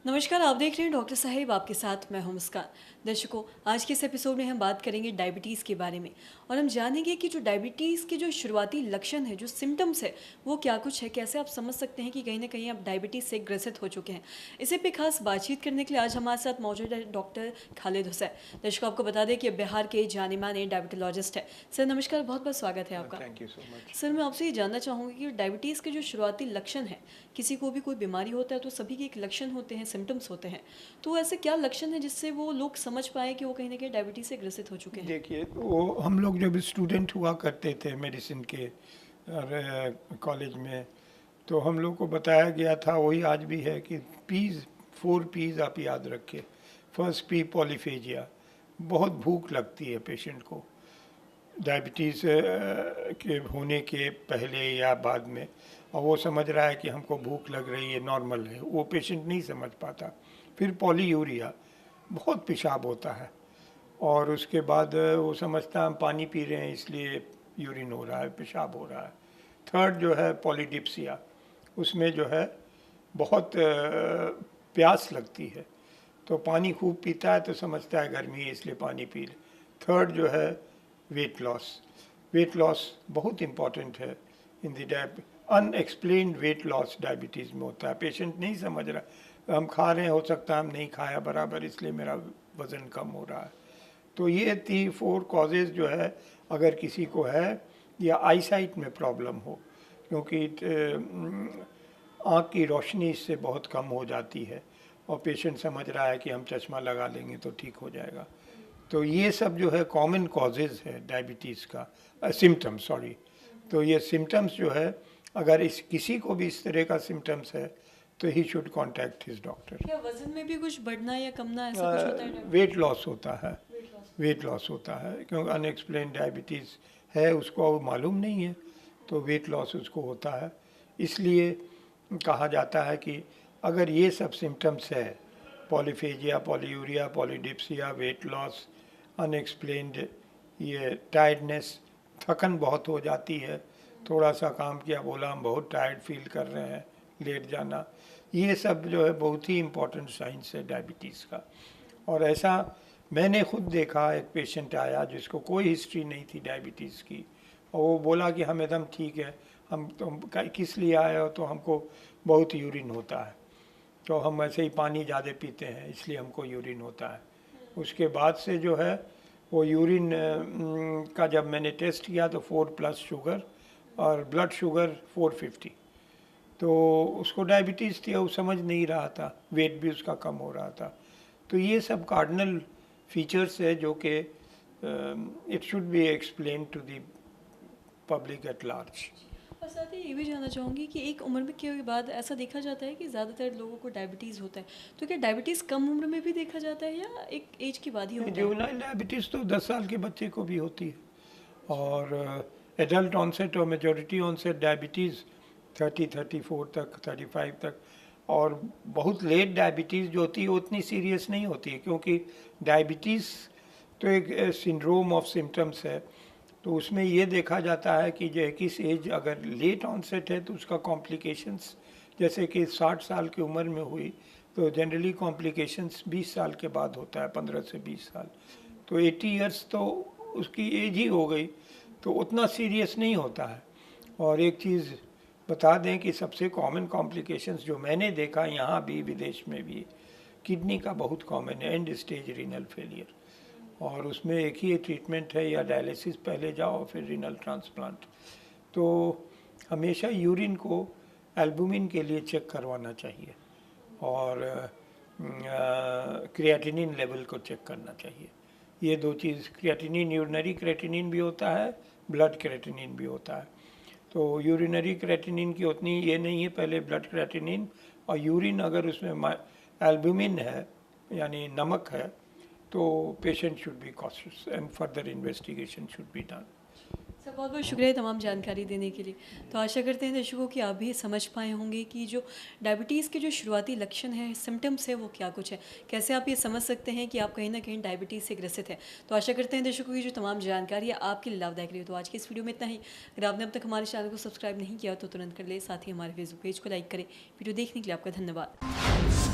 नमस्कार, आप देख रहे हैं डॉक्टर साहिब, आपके साथ मैं हूं मुस्कान। दर्शकों, आज के इस एपिसोड में हम बात करेंगे डायबिटीज़ के बारे में और हम जानेंगे कि जो डायबिटीज़ के जो शुरुआती लक्षण है, जो सिम्टम्स है, वो क्या कुछ है, कैसे आप समझ सकते हैं कि कहीं ना कहीं आप डायबिटीज़ से ग्रसित हो चुके हैं। इसी पे खास बातचीत करने के लिए आज हमारे साथ मौजूद है डॉक्टर खालिद हुसैन। दर्शकों, आपको बता दें कि बिहार के जाने माने डायबिटोलॉजिस्ट है। सर नमस्कार, बहुत बहुत स्वागत है आपका। Thank you so much. Sir, मैं आपसे ये जानना चाहूँगी कि डायबिटीज़ के जो शुरुआती लक्षण हैं, किसी को भी कोई बीमारी होता है तो सभी के एक लक्षण होते हैं, सिम्टम्स होते हैं। तो ऐसे क्या लक्षण हैं जिससे वो लोग समझ पाएँ कि वो कहीं न कहीं डायबिटीज़ से ग्रसित हो चुके हैं? देखिए, वो हम लोग जब स्टूडेंट हुआ करते थे मेडिसिन के और कॉलेज में, तो हम लोग को बताया गया था, वही आज भी है कि पीज़ 4 पीज़ आप याद रखें। फर्स्ट पी पॉलीफेजिया, बहुत भूख लगती है पेशेंट को डायबिटीज़ के होने के पहले या बाद में, और वो समझ रहा है कि हमको भूख लग रही है, नॉर्मल है, वो पेशेंट नहीं समझ पाता। फिर पॉलीयूरिया, बहुत पेशाब होता है, और उसके बाद वो समझता है हम पानी पी रहे हैं इसलिए यूरिन हो रहा है, पेशाब हो रहा है। थर्ड जो है पॉलीडिप्सिया, उसमें जो है बहुत प्यास लगती है, तो पानी खूब पीता है तो समझता है गर्मी है इसलिए पानी पी ले। थर्ड जो है वेट लॉस, वेट लॉस बहुत इम्पॉर्टेंट है in the unexplained weight loss diabetes में होता है। पेशेंट नहीं समझ रहा, हम खा रहे हैं, हो सकता है हम नहीं खाया बराबर इसलिए मेरा वज़न कम हो रहा है। तो ये 3-4 कॉजेज़ जो है, अगर किसी को है, या आईसाइट में प्रॉब्लम हो, क्योंकि आँख की रोशनी इससे बहुत कम हो जाती है और पेशेंट समझ रहा है कि हम चश्मा लगा लेंगे तो ठीक हो जाएगा। तो ये सब जो है कॉमन कॉजेज़ है डायबिटीज़ का, सिम्टम्स सॉरी। तो ये सिम्टम्स जो है, अगर इस किसी को भी इस तरह का सिम्टम्स है तो he should contact his doctor. क्या वज़न में भी कुछ बढ़ना या कमना ऐसा कुछ होता है? वेट लॉस होता है, वेट लॉस। वेट लॉस होता है, क्योंकि अनएक्सप्लेन डायबिटीज़ है, उसको वो मालूम नहीं है, तो वेट लॉस उसको होता है। इसलिए कहा जाता है कि अगर ये सब सिम्टम्स है, polyphagia, polyuria, polydipsia, weight loss, unexplained ये टायर्डनेस, थकन बहुत हो जाती है, थोड़ा सा काम किया बोला हम बहुत टायर्ड फील कर रहे हैं, लेट जाना, ये सब जो है बहुत ही इम्पोर्टेंट साइंस है डायबिटीज़ का। और ऐसा मैंने खुद देखा, एक पेशेंट आया जिसको कोई हिस्ट्री नहीं थी डायबिटीज़ की, और वो बोला कि हम एकदम ठीक है, हम तो किस लिए आए हो, तो हमको बहुत यूरिन होता है, तो हम ऐसे ही पानी ज़्यादा पीते हैं इसलिए हमको यूरिन होता है। उसके बाद से जो है वो यूरिन का जब मैंने टेस्ट किया तो 4+ शुगर और ब्लड शुगर 450, तो उसको डायबिटीज़ थी और वो समझ नहीं रहा था, वेट भी उसका कम हो रहा था। तो ये सब कार्डिनल फीचर्स है जो कि it should be explain to the public at large. और साथ ही ये भी जानना चाहूँगी कि एक उम्र में के बाद ऐसा देखा जाता है कि ज़्यादातर लोगों को डायबिटीज़ होता है, तो क्या डायबिटीज़ कम उम्र में भी देखा जाता है या एक एज के बाद ही होता है? जुवेनाइल डायबिटीज़ तो 10 साल के बच्चे को भी होती है, और एडल्ट ऑनसेट और मेजॉरिटी ऑनसेट डायबिटीज़ 30-34 तक, 35 तक, और बहुत लेट डायबिटीज़ जो होती है उतनी सीरियस नहीं होती है, क्योंकि डायबिटीज़ तो एक सिंड्रोम ऑफ सिम्टम्स है। तो उसमें ये देखा जाता है कि जो किस एज अगर लेट ऑनसेट है तो उसका कॉम्प्लिकेशंस, जैसे कि 60 साल की उम्र में हुई तो जनरली कॉम्प्लिकेशंस 20 साल के बाद होता है, 15 से 20 साल, तो 80 इयर्स तो उसकी एज ही हो गई, तो उतना सीरियस नहीं होता है। और एक चीज़ बता दें कि सबसे कॉमन कॉम्प्लिकेशंस जो मैंने देखा यहाँ भी विदेश में भी, किडनी का बहुत कॉमन है, एंड स्टेज रीनल फेलियर, और उसमें एक ही ट्रीटमेंट है, या डायलिसिस पहले जाओ फिर रीनल ट्रांसप्लांट। तो हमेशा यूरिन को एल्बुमिन के लिए चेक करवाना चाहिए, और क्रिएटिनिन लेवल को चेक करना चाहिए। ये दो चीज़, क्रिएटिनिन यूरिनरी क्रिएटिनिन भी होता है, ब्लड क्रिएटिनिन भी होता है। तो यूरिनरी क्रिएटिनिन की उतनी ये नहीं है, पहले ब्लड क्रिएटिनिन, और यूरिन अगर उसमें एल्बुमिन है यानी नमक है, तो patient should be cautious and further investigation should be done. Sir, बहुत बहुत शुक्रिया तमाम जानकारी देने के लिए। तो आशा करते हैं दर्शकों कि आप भी समझ पाए होंगे कि जो डायबिटीज़ के जो शुरुआती लक्षण हैं, सिम्टम्स है, वो क्या कुछ है, कैसे आप ये समझ सकते हैं कि आप कहीं ना कहीं डायबिटीज़ से ग्रसित हैं। तो आशा करते हैं दर्शकों की जो तमाम जानकारी है आपके लिए लाभदायक रही। तो आज की इस वीडियो में इतना ही। अगर आपने अब तक हमारे चैनल को सब्सक्राइब नहीं किया तो तुरंत कर ले, साथ ही हमारे फेसबुक पेज को लाइक करें। वीडियो देखने के लिए आपका धन्यवाद।